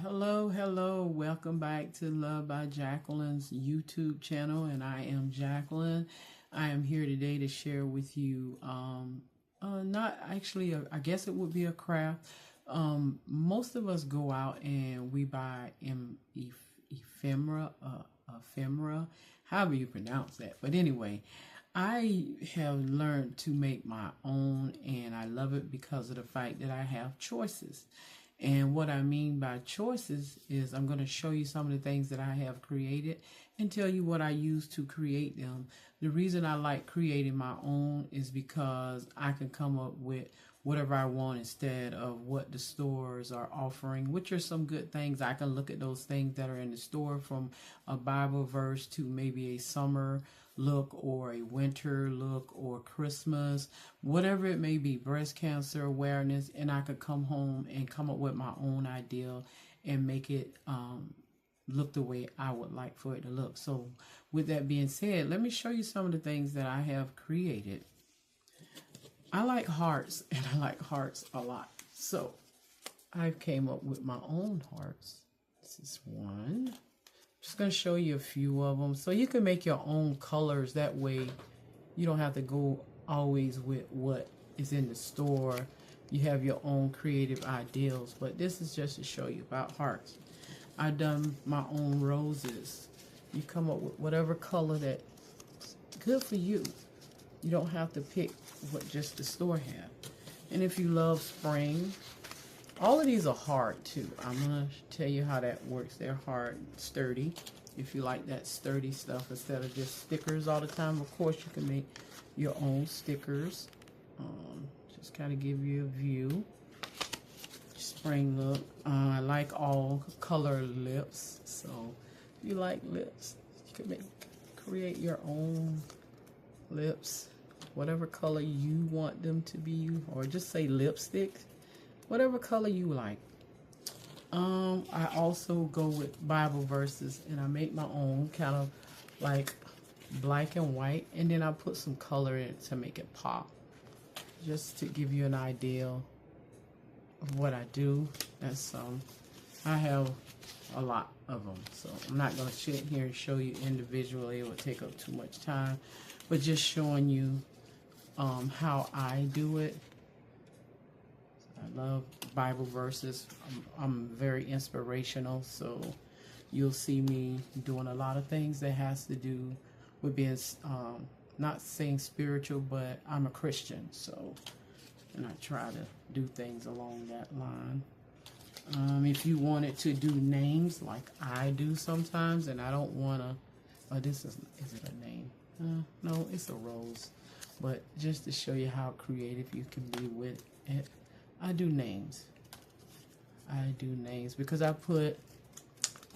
Hello, welcome back to Love by Jacqueline's YouTube channel, and I am Jacqueline. I am here today to share with you, not actually, I guess it would be a craft. Most of us go out and we buy ephemera, however you pronounce that. But anyway, I have learned to make my own, and I love it because of the fact that I have choices. And what I mean by choices is I'm going to show you some of the things that I have created and tell you what I use to create them. The reason I like creating my own is because I can come up with whatever I want instead of what the stores are offering, which are some good things. I can look at those things that are in the store, from a Bible verse to maybe a summer look or a winter look or Christmas, whatever it may be, breast cancer awareness, and I could come home and come up with my own idea and make it look the way I would like for it to look. So with that being said, let me show you some of the things that I have created. I like hearts, and I like hearts a lot. So I came up with my own hearts. This is one. Just going to show you a few of them so you can make your own colors. That way you don't have to go always with what is in the store. You have your own creative ideals, but this is just to show you about hearts. I've done my own roses. You come up with whatever color that's good for you. You don't have to pick what just the store have. And if you love spring, all of these are hard too. I'm going to tell you how that works. They're hard, sturdy. If you like that sturdy stuff instead of just stickers all the time, of course you can make your own stickers. Just kind of give you a view. Spring look. I like all color lips. So if you like lips, you can create your own lips. Whatever color you want them to be, or just say lipstick. Whatever color you like. I also go with Bible verses, and I make my own, kind of like black and white, and then I put some color in it to make it pop, just to give you an idea of what I do. That's I have a lot of them, so I'm not going to sit here and show you individually. It would take up too much time, but just showing you how I do it. I love Bible verses. I'm very inspirational, so you'll see me doing a lot of things that has to do with being, not saying spiritual, but I'm a Christian, so, and I try to do things along that line. If you wanted to do names like I do sometimes, and I don't want to, is it a name? No, it's a rose. But just to show you how creative you can be with it, I do names. I do names because I put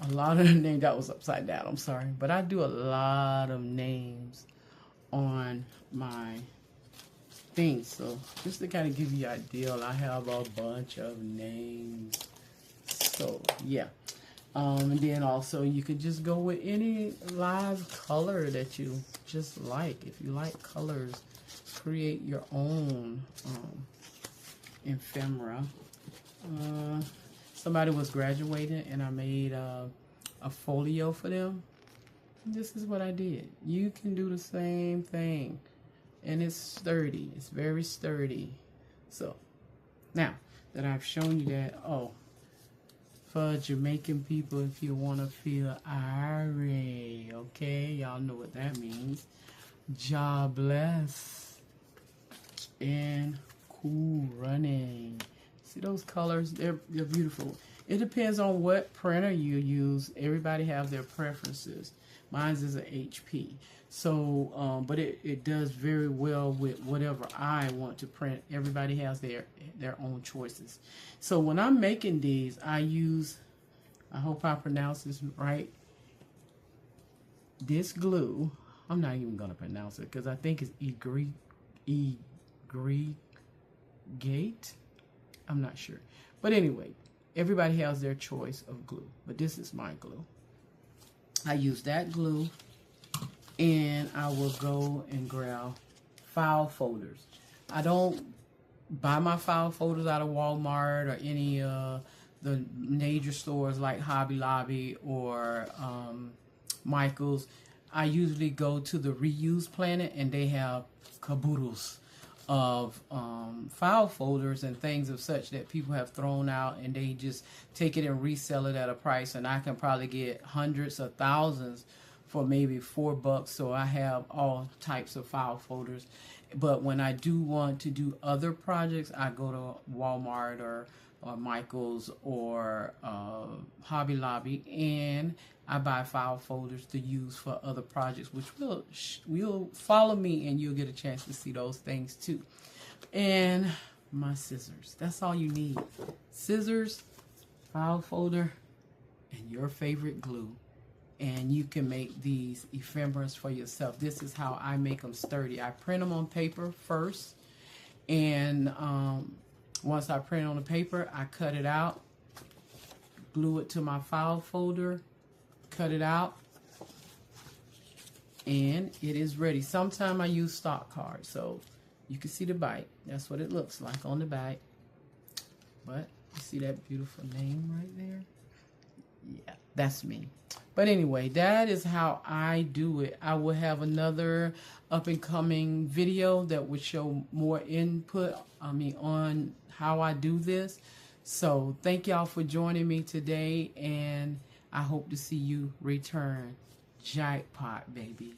a lot of the names. That was upside down, I'm sorry. But I do a lot of names on my things. So just to kind of give you an idea, I have a bunch of names. So yeah. And then also you could just go with any live color that you just like. If you like colors, create your own ephemera. Somebody was graduating and I made a folio for them. This is what I did. You can do the same thing, and it's sturdy. It's very sturdy. So now that I've shown you that, for Jamaican people, if you want to feel irate, okay, y'all know what that means. God bless and cool running. See those colors? They're beautiful. It depends on what printer you use. Everybody has their preferences. Mine is an HP. So, but it does very well with whatever I want to print. Everybody has their own choices. So when I'm making these, I use, I hope I pronounce this right, this glue. I'm not even going to pronounce it because I think it's Gate. I'm not sure. But anyway, everybody has their choice of glue. But this is my glue. I use that glue, and I will go and grab file folders. I don't buy my file folders out of Walmart or any the major stores like Hobby Lobby or Michael's, I usually go to the Reuse Planet, and they have caboodles of file folders and things of such that people have thrown out, and they just take it and resell it at a price, and I can probably get hundreds of thousands for maybe $4. So I have all types of file folders. But when I do want to do other projects, I go to Walmart or Michael's or Hobby Lobby, and I buy file folders to use for other projects, which will follow me, and you'll get a chance to see those things too. And my scissors. That's all you need. Scissors, file folder, and your favorite glue. And you can make these ephemeras for yourself. This is how I make them sturdy. I print them on paper first, and once I print on the paper, I cut it out, glue it to my file folder, cut it out, and it is ready. Sometimes I use stock cards, so you can see the bite. That's what it looks like on the back. But you see that beautiful name right there? Yeah, that's me. But anyway, that is how I do it. I will have another up and coming video that will show more input, on how I do this. So thank y'all for joining me today, and I hope to see you return. Jackpot, baby.